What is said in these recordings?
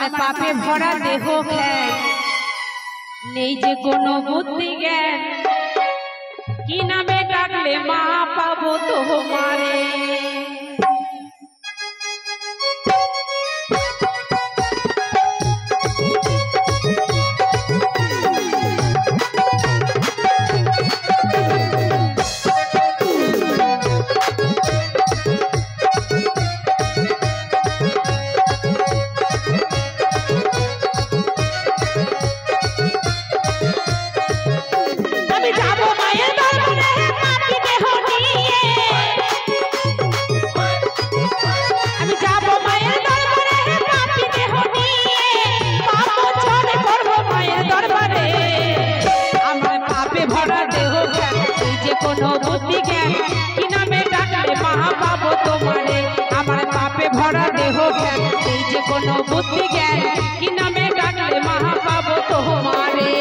আমার পাপে ভরা দেহ খ্যান, নেই যে কোনো বুদ্ধি জ্ঞান, কি নামে ডাকলে মা পাবো তোমারে। কোনো বুদ্ধি জ্ঞান, কি নামে ডাকলে মা পাবো তোমারে। আমার পাপে ভরা দেহ জ্ঞান, এই যে কোনো বুদ্ধি জ্ঞান, কি নামে ডাকলে মা পাবো তোমারে।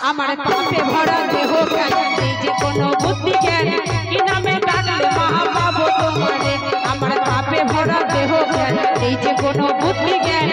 আমার পাপে ভরা দেহ জ্ঞান, এই যে কোনো বুদ্ধি জ্ঞান, কি নামে ডাকলে মা পাবো তোমারে। আমার পাপে ভরা দেহ জ্ঞান, এই যে কোনো বুদ্ধি জ্ঞান,